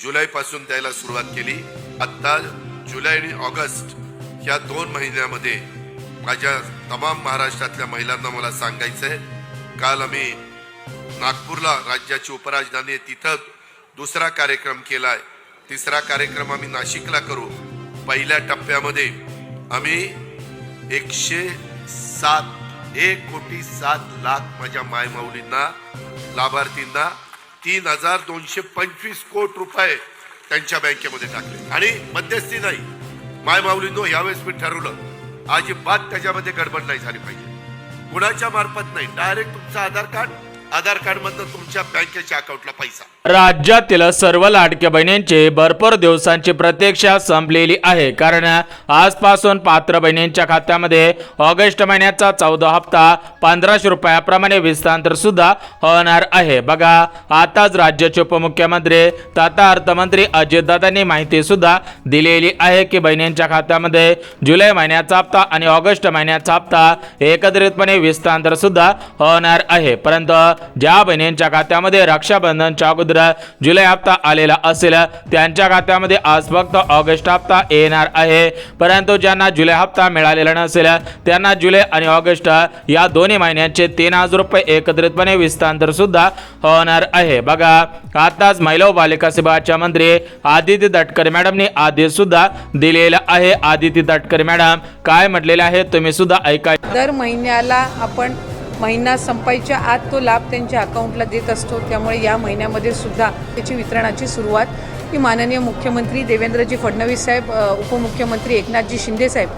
जुलैपासून द्यायला सुरुवात केली। आता जुलै आणि ऑगस्ट या 2 महिन्यामध्ये माझ्या तमाम महाराष्ट्रातल्या महिलांना मला सांगायचंय, काल आम्ही नागपूरला राज्याची उपराजधानी आहे तिथं दुसरा कार्यक्रम केलाय, तिसरा कार्यक्रम आम्ही नाशिकला करू। पहिल्या टप्प्यामध्ये आम्ही 1,07,00,000 माझ्या मायमाऊलींना लाभार्थींना 3,225 कोटी रुपये त्यांच्या बँकेमध्ये टाकले आणि मध्यस्थी नाही। मायमाऊलींनो यावेळेस मी ठरवलं अजिबात त्याच्यामध्ये गडबड नाही झाली पाहिजे, कुणाच्या मार्फत नाही, डायरेक्ट तुमचं आधार कार्ड मधनं तुमच्या बँकेच्या अकाउंटला पैसा। राज्यातील सर्व लाडक्या बहिणींची भरपूर दिवसांची प्रतीक्षा संपलेली आहे, कारण आजपासून पात्र बहिणींच्या खात्यामध्ये ऑगस्ट महिन्याचा 14 हप्ता 1500 रुपयाप्रमाणे विस्तार सुद्धा होणार आहे। बघा, आताच राज्याचे उपमुख्यमंत्री तथा अर्थमंत्री अजितदादांनी माहिती सुद्धा दिलेली आहे की बहिणींच्या खात्यामध्ये जुलै महिन्याचा हप्ता आणि ऑगस्ट महिन्याचा हप्ता एकत्रितपणे विस्तार सुद्धा होणार आहे। परंतु ज्या बहिणींच्या खात्यामध्ये रक्षाबंधनच्या अगोदर जुलै हप्ता आलेला असेल त्यांच्या खात्यामध्ये आज फक्त ऑगस्ट हप्ता येणार आहे, परंतु ज्यांना जुलै हप्ता मिळालेला नसेल त्यांना जुलै आणि ऑगस्ट या दोन्ही महिन्यांचे 3,000 रुपये एकत्रितपणे विस्तार सुद्धा होणार आहे। बघा, आताच महिला व बालिका विभागाच्या मंत्री आदिती तटकरे मॅडमने आदेश सुद्धा दिलेला आहे। आदिती तटकरे मॅडम काय म्हटलेले आहे तुम्ही सुद्धा ऐका। दर महिन्याला आपण महिना संपायच्या आत तो लाभ त्यांच्या अकाउंटला देत असतो, त्यामुळे या महिन्यामध्ये सुद्धा त्याची वितरणाची सुरुवात ही माननीय मुख्यमंत्री देवेंद्रजी फडणवीस साहेब, उपमुख्यमंत्री एकनाथजी शिंदे साहेब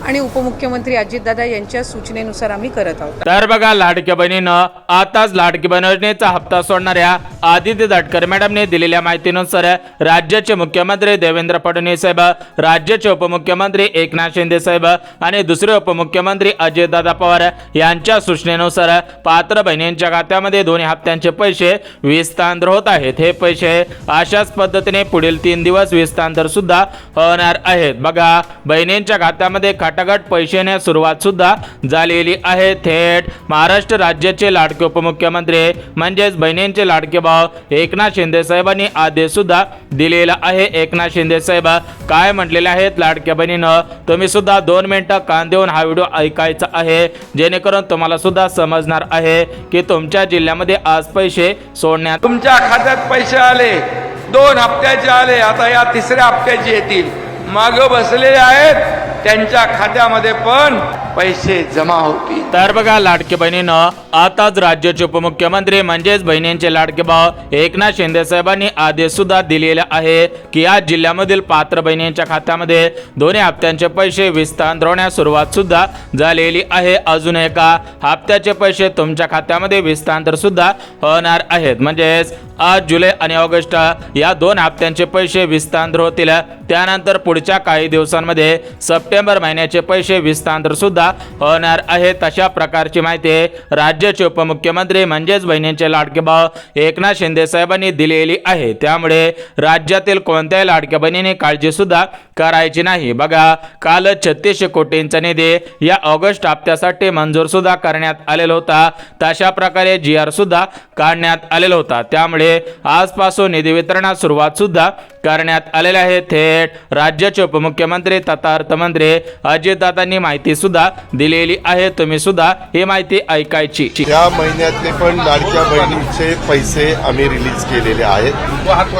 आणि उपमुख्यमंत्री अजितदादा यांच्या सूचनेनुसार आम्ही करत आहोत। तर बघा, लाडक्या बहिणीनं आताच लाडकी बहीण योजनेचा हप्ता सोडणाऱ्या आदिती तटकरे मॅडमने दिलेल्या माहितीनुसार राज्याचे मुख्यमंत्री देवेंद्र फडणवीस साहेब, राज्याचे उपमुख्यमंत्री एकनाथ शिंदे साहेब आणि दुसरे उपमुख्यमंत्री अजितदादा पवार यांच्या सूचनेनुसार पात्र बहिणींच्या खात्यामध्ये दोन्ही हप्त्यांचे पैसे विस्तार होत आहेत। हे पैसे अशाच पद्धतीने पुढील 3 दिवस विस्तार सुद्धा होणार आहेत। बघा, बहिणींच्या खात्यामध्ये खटाखट पैसे येण्यास सुरुवात सुद्धा झालेली आहे। थेट महाराष्ट्र राज्याचे लाडके उपमुख्यमंत्री म्हणजेच बहिणींचे लाडके भाऊ एकनाथ शिंदे साहेबांनी आदेश सुद्धा दिलेला आहे। एकनाथ शिंदे साहेब काय म्हटलेले आहेत लाडक्या बहिणीनं तुम्ही सुद्धा 2 मिनिटं कान देऊन हा व्हिडिओ ऐकायचा आहे, जेणेकरून तुम्हाला सुद्धा समजणार आहे की तुमच्या जिल्ह्यामध्ये आज पैसे सोडण्यात तुमच्या खात्यात पैसे आले, 2 हप्त्याचे आले, आता या 3ऱ्या हप्त्याचे येतील। मागे बसलेले आहेत त्यांच्या खात्यामध्ये पण पैसे जमा होतील। तर बघा, लाडके बहिणीनं आताच राज्याचे उपमुख्यमंत्री म्हणजेच बहिणींचे लाडके भाऊ एकनाथ शिंदे साहेबांनी आदेश सुद्धा दिलेला आहे की या जिल्ह्यामधील पात्र बहिणींच्या खात्यामध्ये दोन्ही हप्त्यांचे पैसे विस्तार होण्यास सुरुवात सुद्धा झालेली आहे। अजून एका हप्त्याचे पैसे तुमच्या खात्यामध्ये विस्तार सुद्धा होणार आहेत, म्हणजेच आज जुलै आणि ऑगस्ट या 2 हप्त्यांचे पैसे विस्तार होतील। त्यानंतर पुढच्या काही दिवसांमध्ये सप्टेंबर महिन्याचे पैसे विस्तार सुद्धा होणार आहेत। अशा प्रकारची माहिती राज्याचे उपमुख्यमंत्री म्हणजेच बहिणींचे लाडके भाऊ एकनाथ शिंदे साहेबांनी दिलेली आहे। त्यामुळे राज्यातील कोणत्याही लाडक्या बहिणीने काळजी सुद्धा करायची नाही। बघा, काल 36 कोटींचा निधी या ऑगस्ट हप्त्यासाठी मंजूर सुद्धा करण्यात आलेला होता, तशा प्रकारे GR सुद्धा काढण्यात आलेला होता। त्यामुळे आजपासून निधी वितरणास सुरुवात सुद्धा करण्यात आलेले आहे। थेट राज्याचे उपमुख्यमंत्री तथा अर्थमंत्री अजितदादांनी माहिती सुद्धा दिलेली आहे, तुम्ही सुद्धा ही माहिती ऐकायची। या महिन्यातले पण लाडक्या बहिणींचे पैसे आम्ही रिलीज केलेले आहेत,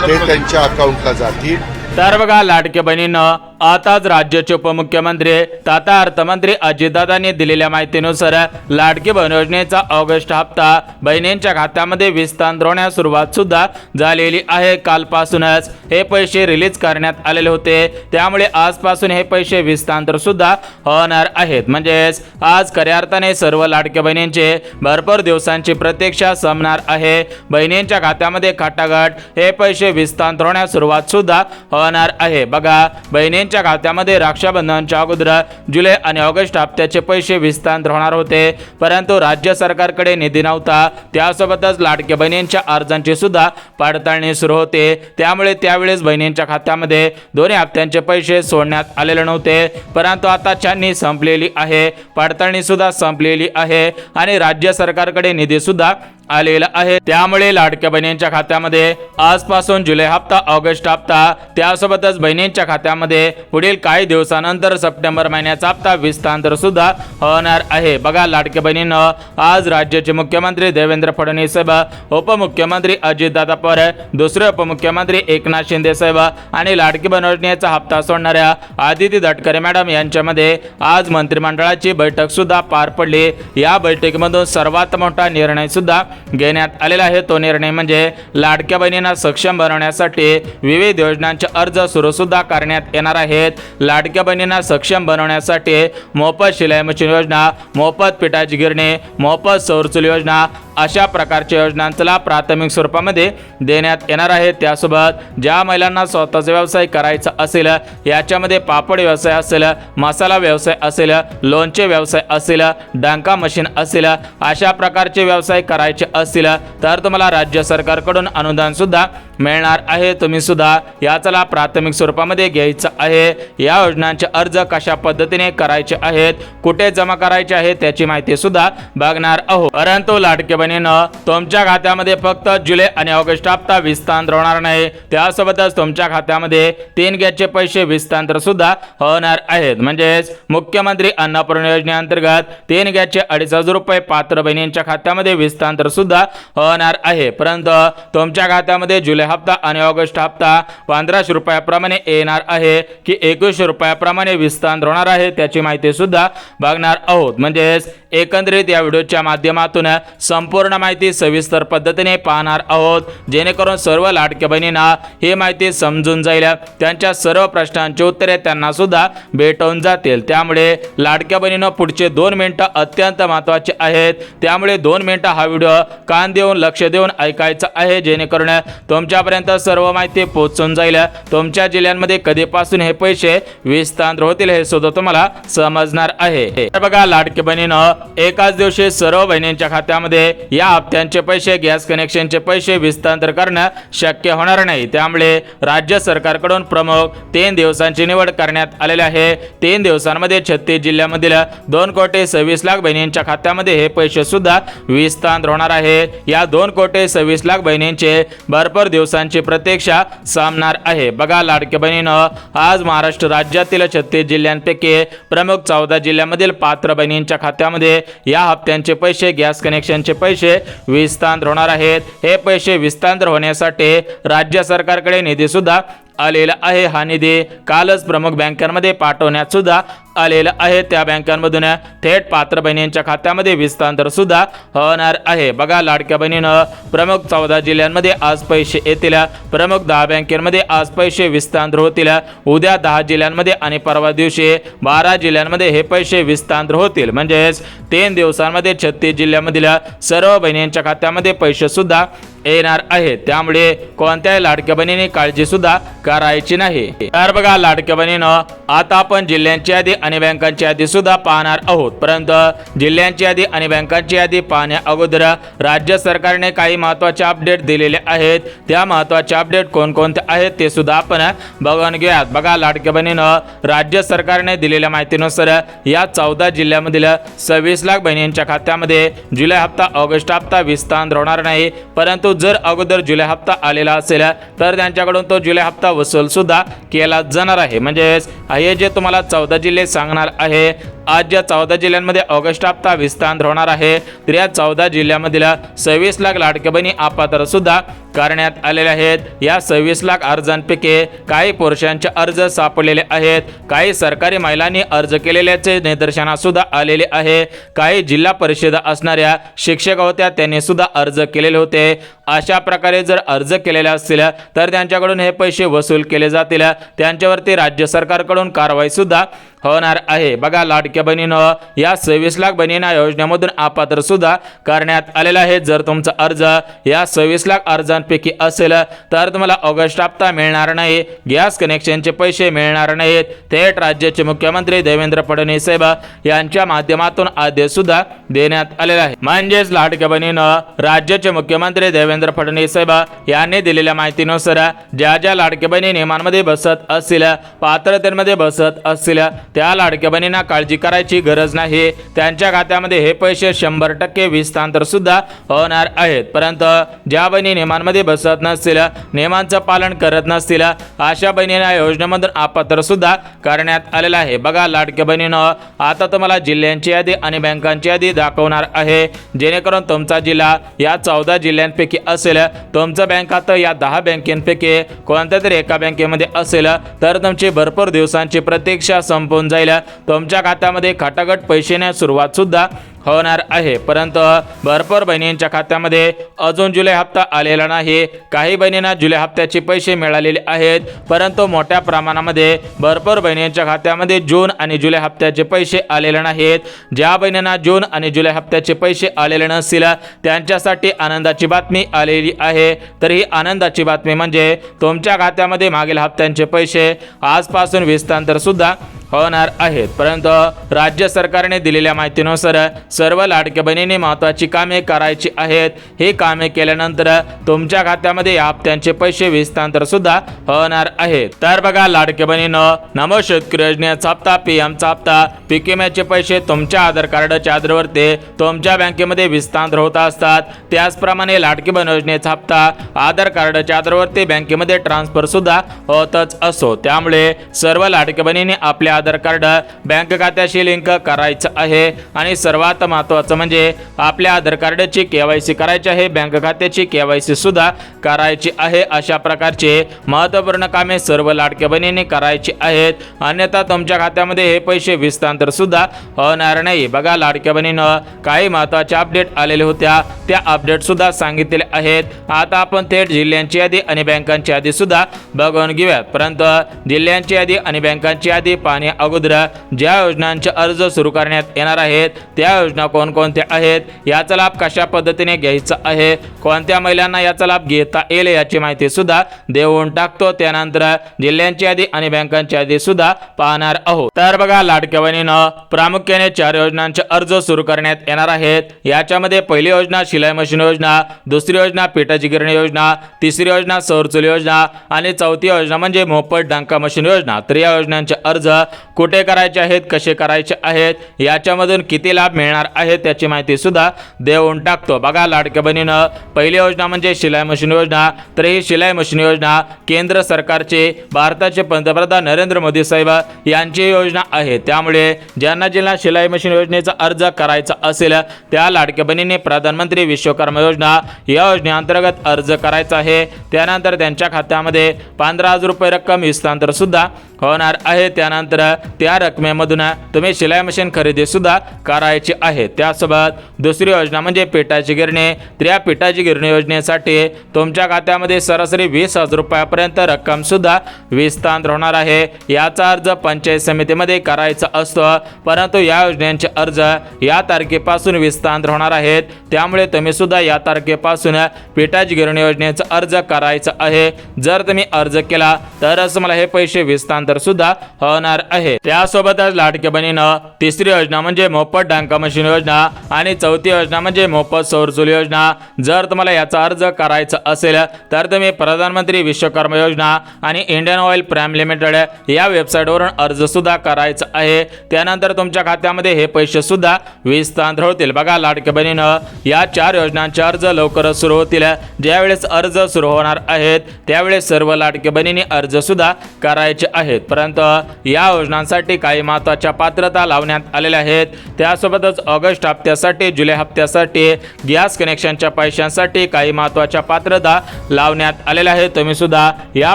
ते त्यांच्या अकाउंटला जातील। तर बघा, लाडक्या बहिणीनं आताच राज्याचे उपमुख्यमंत्री तथा अर्थमंत्री अजितदादांनी दिलेल्या माहितीनुसार लाडकी बहीण योजनेचा ऑगस्ट हप्ता बहिणींच्या खात्यामध्ये विस्तार होण्यास सुरुवात सुद्धा झालेली आहे। कालपासूनच हे पैसे रिलीज करण्यात आलेले होते, त्यामुळे आजपासून हे पैसे विस्तार सुद्धा होणार आहेत। म्हणजेच आज खऱ्या अर्थाने सर्व लाडक्या बहिणींचे भरपूर दिवसांची प्रतीक्षा संपणार आहे। बहिणींच्या खात्यामध्ये खटाखट हे पैसे विस्तार होण्यास सुरुवात सुद्धा होणार आहे। बघा, बहिणींच्या खात्यामध्ये रक्षाबंधनच्या अगोदर जुलै आणि ऑगस्ट हप्त्याचे पैसे विस्तार होणार होते, परंतु राज्य सरकारकडे निधी नव्हता। त्यासोबतच लाडक्या बहिणींच्या अर्जांची सुद्धा पडताळणी सुरू होते, त्यामुळे त्यावेळेस बहिणींच्या खात्यामध्ये दोन्ही हप्त्यांचे पैसे सोडण्यात आलेले नव्हते। परंतु आता छाननी संपलेली आहे, पडताळणी सुद्धा संपलेली आहे आणि राज्य सरकारकडे निधी सुद्धा आलेला आहे। त्यामुळे लाडक्या बहिणींच्या खात्यामध्ये आजपासून जुलै हप्ता, ऑगस्ट हप्ता, त्यासोबतच बहिणींच्या खात्यामध्ये पुढील काही दिवसानंतर सप्टेंबर महिन्याचा हप्ता विस्तार सुद्धा होणार आहे। बघा लाडक्या बहिणींनो, आज राज्याचे मुख्यमंत्री देवेंद्र फडणवीस साहेब, उपमुख्यमंत्री अजितदादा पवार, दुसरे उपमुख्यमंत्री एकनाथ शिंदे साहेब आणि लाडकी बहीण योजनेचा हप्ता सोडणाऱ्या आदिती तटकरे मॅडम यांच्यामध्ये आज मंत्रिमंडळाची बैठक सुद्धा पार पडली। या बैठकीमधून सर्वात मोठा निर्णय सुद्धा घेण्यात आलेला आहे। तो निर्णय म्हणजे लाडक्या बहिणींना सक्षम बनवण्यासाठी विविध योजनांचे अर्ज सुरू सुद्धा करण्यात येणार आहेत। लाडक्या बहिणींना सक्षम बनवण्यासाठी मोफत शिलाई मशीन योजना, मोफत पिठाची गिरणी, मोफत सौर चूल योजना अशा प्रकारच्या योजनांचा प्राथमिक स्वरूपामध्ये देण्यात येणार आहे। त्यासोबत ज्या महिलांना स्वतःचा व्यवसाय करायचा असेल, याच्यामध्ये पापड व्यवसाय असेल, मसाला व्यवसाय असेल, लोणचे व्यवसाय असेल, डांका मशीन असेल, अशा प्रकारचे व्यवसाय करायचे असतील तर तुम्हाला राज्य सरकारकडून अनुदान सुद्धा मिळणार आहे। तुम्ही सुद्धा याचा प्राथमिक स्वरूपामध्ये घ्यायचं आहे। या योजनांचे अर्ज कशा पद्धतीने करायचे आहेत, कुठे जमा करायचे आहेत त्याची माहिती सुद्धा बघणार आहोत। परंतु लाडके बहिणींनो, तुमच्या खात्यामध्ये फक्त जुलै आणि ऑगस्ट हप्ता विस्तार होणार नाही, त्यासोबतच तुमच्या खात्यामध्ये 3 गॅसचे पैसे विस्तार सुद्धा होणार आहेत। म्हणजेच मुख्यमंत्री अन्नपूर्णा योजनेअंतर्गत 3 गॅसचे 2,500 रुपये पात्र बहिणींच्या खात्यामध्ये विस्तार सुद्धा होणार आहे। परंतु तुमच्या खात्यामध्ये जुलै हप्ता आणि ऑगस्ट हप्ता 1500 रुपयाप्रमाणे येणार आहे की 2100 रुपयाप्रमाणे विस्तार होणार आहे त्याची माहिती सुद्धा बघणार आहोत। म्हणजेच एकंदरीत या व्हिडिओच्या माध्यमातून संपूर्ण माहिती सविस्तर पद्धतीने पाहणार आहोत, जेणेकरून सर्व लाडक्या बहिणींना ही माहिती समजून जाईल, त्यांच्या सर्व प्रश्नांची उत्तरे त्यांना सुद्धा भेटून जातील। त्यामुळे लाडक्या बहिणींनो, पुढचे 2 मिनिटं अत्यंत महत्त्वाचे आहेत, त्यामुळे 2 मिनिटं हा व्हिडिओ कान देऊन लक्ष देऊन ऐकायचा आहे, जेणेकरून तुमच्यापर्यंत सर्व माहिती पोहोचून जाईल। तुमच्या जिल्ह्यांमध्ये कधीपासून हे पैसे विस्तार होतील हे सुद्धा तुम्हाला समजणार आहे। तर बघा लाडके बहिणींनो, एकाच दिवशी सर्व बहिणींच्या खात्यामध्ये या हप्त्यांचे पैसे, गॅस कनेक्शनचे पैसे विस्तार करणं शक्य होणार नाही। त्यामुळे राज्य सरकारकडून प्रमुख 3 दिवसांची निवड करण्यात आलेली आहे। 3 दिवसांमध्ये 36 जिल्ह्यामधील 2,26,00,000 बहिणींच्या खात्यामध्ये हे पैसे सुद्धा विस्तार होणार आहे। या 2,26,00,000 बहिणींचे भरपूर दिवसांची प्रतीक्षा सामणार आहे। बघा लाडके बहिणींनो, आज महाराष्ट्र राज्यातील 36 जिल्ह्यांपैकी प्रमुख 14 जिल्ह्यामधील पात्र बहिणींच्या खात्यामध्ये या हप्त्यांचे पैसे, गॅस कनेक्शनचे पैसे विस्तार होणार आहेत। हे पैसे विस्तार होण्यासाठी राज्य सरकारकडे निधी सुद्धा आलेला आहे। हा निधी कालच प्रमुख बँकांमध्ये पाठवण्यात सुद्धा आलेला आहे। त्या बँकांमधून थेट पात्र बहिणींच्या खात्यामध्ये विस्तार सुद्धा होणार आहे। बघा लाडक्या बहिणींनो, प्रमुख 14 जिल्ह्यांमध्ये आज पैसे येतील, प्रमुख 10 बँकेमध्ये आज पैसे विस्तार होतील, उद्या 10 जिल्ह्यांमध्ये आणि परवा दिवशी 12 जिल्ह्यांमध्ये हे पैसे विस्तार होतील। म्हणजेच 3 दिवसांमध्ये 36 जिल्ह्यामधील सर्व बहिणींच्या खात्यामध्ये पैसे सुद्धा येणार आहेत। त्यामुळे कोणत्याही लाडक्या बहिणींनी काळजी सुद्धा करायची नाही। तर बघा लाडक्या बहिणींनो, आता आपण जिल्ह्यांची यादी आणि बँकांची यादी सुद्धा पाहणार आहोत। परंतु जिल्ह्यांची यादी आणि बँकांची यादी पाहण्या अगोदर राज्य सरकारने काही महत्त्वाचे अपडेट दिलेले आहेत। त्या महत्त्वाचे अपडेट कोणकोणते आहेत ते सुद्धा आपण बघून घेऊयात। बघा लाडक्या बहिणींनो, राज्य सरकारने दिलेल्या माहितीनुसार या 14 जिल्ह्यामधील 26,00,000 बहिणींच्या खात्यामध्ये जुलै हप्ता, ऑगस्ट हप्ता विस्तार होणार नाही। परंतु जर अगोदर जुलै हप्ता आलेला असेल तर त्यांच्याकडून तो जुलै हप्ता वसूल सुद्धा केला जाणार आहे। म्हणजेच हे जे तुम्हाला 14 जिल्हे सांगणार आहे, आज ज्या 14 जिल्ह्यांमध्ये ऑगस्ट हप्ता विस्तार होणार आहे, तर या 14 जिल्ह्यामधील 26,00,000 लाडक्या बहिणी अपात्र सुद्धा करण्यात आलेले आहेत। या 26,00,000 अर्जांपैकी काही पुरुषांचे अर्ज सापडलेले आहेत, काही सरकारी महिलांनी अर्ज केलेल्याचे निदर्शनास सुद्धा आलेले आहे, काही जिल्हा परिषद असणाऱ्या शिक्षक होत्या त्यांनी सुद्धा अर्ज केलेले होते। अशा प्रकारे जर अर्ज केलेले असतील तर त्यांच्याकडून हे पैसे वसूल केले जातील, त्यांच्यावरती राज्य सरकारकडून कारवाई सुद्धा होणार आहे। बघा लाडक्या बहिणींनो, या 26,00,000 बहिणींना योजनेमधून अपात्र सुद्धा करण्यात आलेला आहे। जर तुमचा अर्ज या 26,00,000 अर्जांपैकी असेल तर तुम्हाला ऑगस्ट हप्ता मिळणार नाही, गॅस कनेक्शनचे पैसे मिळणार नाहीत। थेट राज्याचे मुख्यमंत्री देवेंद्र फडणवीस साहेब यांच्या माध्यमातून आदेश सुद्धा देण्यात आलेला आहे। म्हणजेच लाडक्या बहिणींनो, राज्याचे मुख्यमंत्री देवेंद्र फडणवीस साहेब यांनी दिलेल्या माहितीनुसार ज्या ज्या लाडक्या बहिणी नियमांमध्ये बसत असतील, पात्रतेमध्ये बसत असतील त्या लाडक्या बहिणींना काळजी करायची गरज नाही, त्यांच्या खात्यामध्ये हे पैसे 100% विस्तांतर सुद्धा होणार आहेत. परंतु ज्या बहिणी नियमांमध्ये बसत नसतील, नियमांचं पालन करत नसतील, अशा बहिणींना योजनेमधून अपात्र सुद्धा करण्यात आलेलं आहे. बघा लाडक्या बहिणीनं आता तुम्हाला जिल्ह्यांची यादी आणि बँकांची यादी दाखवणार आहे, जेणेकरून तुमचा जिल्हा या 14 जिल्ह्यांपैकी असेल, तुमचं बँक खातं या 10 बँकेपैकी कोणत्या तरी एका बँकेमध्ये असेल, तर तुमची भरपूर दिवसांची प्रतीक्षा संपून जाईल. तुमच्या खात्यामध्ये खटाखट पैसे येण्यास सुरुवात सुद्धा होणार आहे. परंतु भरपूर बहिणींच्या खात्यामध्ये अजून जुलै हप्ता आलेला नाही. काही बहिणींना जुलै हप्त्याचे पैसे मिळालेले आहेत, परंतु मोठ्या प्रमाणामध्ये भरपूर बहिणींच्या खात्यामध्ये जून आणि जुलै हप्त्याचे पैसे आलेले नाहीत. ज्या बहिणींना जून आणि जुलै हप्त्याचे पैसे आलेले नसतील, त्यांच्यासाठी आनंदाची बातमी आलेली आहे. तर ही आनंदाची बातमी म्हणजे तुमच्या खात्यामध्ये मागील हप्त्यांचे पैसे आजपासून विस्तांतर सुद्धा होणार आहेत. परंतु राज्य सरकारने दिलेल्या माहितीनुसार सर्व लाडक्या बहिणींनी महत्त्वाची कामे करायची आहेत. ही कामे केल्यानंतर तुमच्या खात्यामध्ये या हप्त्यांचे पैसे विस्तांतर सुद्धा होणार आहेत. तर बघा लाडक्या बहिणींनो, नमो शेतकरी योजनेचा हप्ता, पीएमचा हप्ता, पीक विम्याचे पैसे तुमच्या आधार कार्डच्या आधारावरती तुमच्या बँकेमध्ये विस्तांतर होत असतात. त्याचप्रमाणे लाडकी बहीण योजनेचा हप्ता आधार कार्डच्या आधारावरती बँकेमध्ये ट्रान्सफर सुद्धा होतच असतो. त्यामुळे सर्व लाडक्या बहिणींनी आपल्या आधार कार्ड बँक खात्याशी लिंक करायचं आहे आणि सर्वात महत्त्वाचं म्हणजे आपल्या आधार कार्डची केवायसी करायची आहे, बँक खात्याची केवायसी सुद्धा करायची आहे. अशा प्रकारचे महत्त्वपूर्ण कामे सर्व लाडक्या बहिणींनी करायची आहेत, अन्यथा तुमच्या खात्यामध्ये हे पैसे विस्तांतर सुद्धा होणार नाही. बघा लाडक्या बहिणींनो, काही महत्त्वाचे अपडेट आलेले होत्या, त्या अपडेट सुद्धा सांगितलेले आहेत. आता आपण थेट जिल्ह्यांची यादी आणि बँकांची यादी सुद्धा बघून घेऊयात. परंतु जिल्ह्यांची यादी आणि बँकांची यादी पाहण्या अगोदर ज्या योजनांचे अर्ज सुरू करण्यात येणार आहेत, त्या योजना कोणकोणत्या आहेत, याचा लाभ कशा पद्धतीने घ्यायचा आहे, कोणत्या महिलांना याचा लाभ घेता येईल याची माहिती सुद्धा देऊन टाकतो. त्यानंतर जिल्ह्यांची यादी आणि बँकांची यादी सुद्धा पाहणार आहोत. तर बघा लाडक्या बहिणींनो, प्रामुख्याने 4 योजनांचे अर्ज सुरू करण्यात येणार आहेत. याच्यामध्ये पहिली योजना शिलाई मशीन योजना, दुसरी योजना पिठाची गिरणी योजना, तिसरी योजना सौर चूल योजना आणि चौथी योजना म्हणजे मोफत डांका मशीन योजना. तर या योजनांचे अर्ज कुठे करायचे आहेत, कसे करायचे आहेत, याच्यामधून किती लाभ मिळणार आहे त्याची माहिती सुद्धा देऊन टाकतो. बघा लाडक्या बहिणीनं, पहिली योजना म्हणजे शिलाई मशीन योजना. तर ही शिलाई मशीन योजना केंद्र सरकारचे, भारताचे पंतप्रधान नरेंद्र मोदी साहेब यांची योजना आहे. त्यामुळे ज्यांना शिलाई मशीन योजनेचा अर्ज करायचा असेल, त्या लाडक्या बहिणींनी प्रधानमंत्री विश्वकर्मा योजना या योजनेअंतर्गत अर्ज करायचा आहे. त्यानंतर त्यांच्या खात्यामध्ये 15,000 रुपये रक्कम विस्तांतर सुद्धा होणार आहे. त्यानंतर त्या रकमेमधून तुम्ही शिलाई मशीन खरेदी सुद्धा करायची आहे. त्यासोबत दुसरी योजना म्हणजे पिठाची गिरणी. तर या पिठाची गिरणी योजनेसाठी तुमच्या खात्यामध्ये सरासरी 20,000 रुपयापर्यंत रक्कम सुद्धा विस्तांतर होणार आहे. याचा अर्ज पंचायत समितीमध्ये करायचा असतो, परंतु या योजनेचे अर्ज या तारखेपासून विस्तांतर होणार आहेत. त्यामुळे तुम्ही सुद्धा या तारखेपासून पिठाची गिरणी योजनेचा अर्ज करायचा आहे. जर तुम्ही अर्ज केला तरच मला हे पैसे विस्तांतर सुद्धा होणार आहे. त्यासोबतच लाडक्या बहिणीनं, तिसरी योजना म्हणजे मोफत डांका मशीन योजना आणि चौथी योजना म्हणजे मोफत सौर चूल योजना. जर तुम्हाला याचा अर्ज करायचा असेल तर तुम्ही प्रधानमंत्री विश्वकर्मा योजना आणि इंडियन ऑइल प्राइम लिमिटेड या वेबसाईटवरून अर्ज सुद्धा करायचा आहे. त्यानंतर तुमच्या खात्यामध्ये हे पैसे सुद्धा विस्तांतर होतील. बघा लाडक्या बहिणीनं, या 4 योजनांचे अर्ज लवकरच सुरू होतील. ज्यावेळेस अर्ज सुरू होणार आहेत त्यावेळेस सर्व लाडक्या बहिणींनी अर्ज सुद्धा करायचे आहेत. परंतु या योजनांसाठी काही महत्त्वाच्या पात्रता लावण्यात आलेल्या आहेत. त्यासोबतच ऑगस्ट हप्त्यासाठी, जुलै हप्त्यासाठी, गॅस कनेक्शनच्या पैशांसाठी काही महत्त्वाच्या पात्रता लावण्यात आलेल्या आहेत. तुम्ही सुद्धा या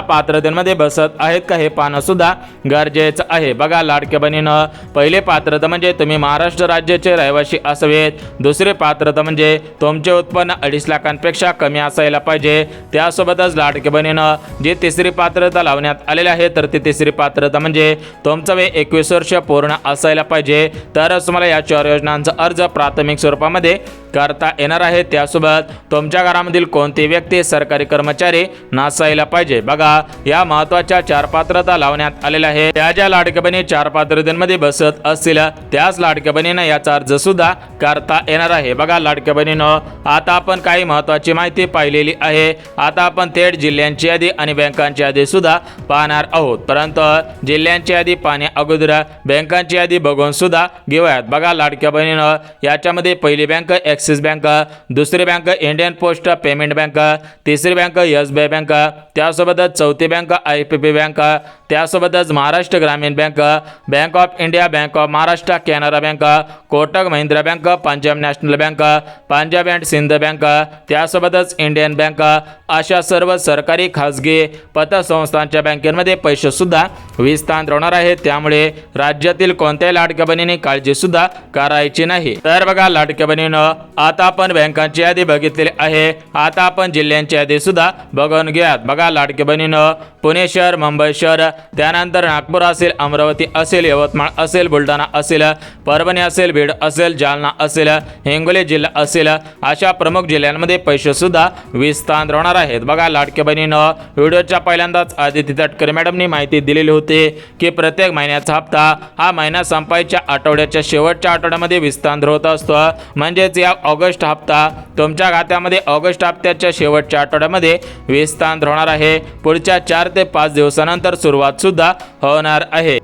पात्रतेमध्ये बसत आहेत का हे पाहणं सुद्धा गरजेचं आहे. बघा लाडक्या बहिणीनं, पहिले पात्रता म्हणजे तुम्ही महाराष्ट्र राज्याचे रहिवासी असावेत. दुसरे पात्रता म्हणजे तुमचे उत्पन्न 2.5 लाखांपेक्षा कमी असायला पाहिजे. त्यासोबतच लाडक्या बहिणीनं जी तिसरी पात्रता लावण्यात आलेली आहे, तर ती तिसरी पात्रता म्हणजे तुमचं वय 21 वर्ष पूर्ण असायला पाहिजे. तरच तुम्हाला या 4 योजनांचा अर्ज प्राथमिक स्वरूपामध्ये करता येणार आहे. त्यासोबत तुमच्या घरामधील कोणती व्यक्ती सरकारी कर्मचारी नसायला पाहिजे. बघा या महत्त्वाच्या 4 पात्रता लावण्यात आलेल्या आहेत. त्या ज्या लाडक्या बहिणी 4 पात्रतेमध्ये बसत असतील त्याच लाडक्या बहिणींना याचा अर्ज सुद्धा करता येणार आहे. बघा लाडक्या बहिणींनो, आता आपण काही महत्त्वाची माहिती पाहिलेली आहे. आता आपण थेट जिल्ह्यांची यादी आणि बँकांची यादी सुद्धा पाहणार आहोत. परंतु जिल्ह्यांची यादी पाहण्या अगोदर बँकांची यादी बघून सुद्धा घेऊयात. बघा लाडक्या बहिणीनं, याच्यामध्ये पहिली बँक ॲक्सिस बँक, दुसरी bank Indian post payment bank, तिसरी बँक SBI बँक, त्यासोबतच चौथी बँक IPP बँक, त्यासोबतच Maharashtra Gramin bank, bank of India, bank of Maharashtra, Canara bank, Kotak Mahindra bank, Punjab national bank, Punjab and Sind bank, त्यासोबतच इंडियन बँक, अशा सर्व सरकारी खाजगी पतसंस्थांच्या बँकेमध्ये पैसे सुद्धा विस्तार होणार आहेत. त्यामुळे राज्यातील कोणत्याही लाडक्या बहिणीने काळजी सुद्धा करायची नाही. तर बघा लाडक्या बहिणीनं, आता आपण बँकांची यादी बघितलेली आहे. आता आपण जिल्ह्यांची यादी सुद्धा बघून घ्यात. बघा लाडक्या बहिणीनं, पुणे शहर, मुंबई शहर, त्यानंतर नागपूर असेल, अमरावती असेल, यवतमाळ असेल, बुलढाणा असेल, परभणी असेल, बीड असेल, जालना असेल, हिंगोली जिल्हा असेल, अशा प्रमुख जिल्ह्यांमध्ये पैसे सुद्धा विस्तार होणार आहेत. बघा लाडक्या बहिणीनं, व्हिडिओच्या पहिल्यांदाच आदिती तटकरे मॅडमनी माहिती दिलेली होती की प्रत्येक महिन्याचा हप्ता हा महिना संपायच्या आठवड्याच्या शेवटच्या आठवड्यामध्ये विस्तार होत असतो. म्हणजेच या ऑगस्ट हप्ता तुमच्या खात्यामध्ये ऑगस्ट हप्त्याच्या शेवटच्या आठवड्यामध्ये विस्तार होणार आहे. पुढच्या 4 ते 5 दिवसानंतर सुरुवात सुद्धा होणार आहे.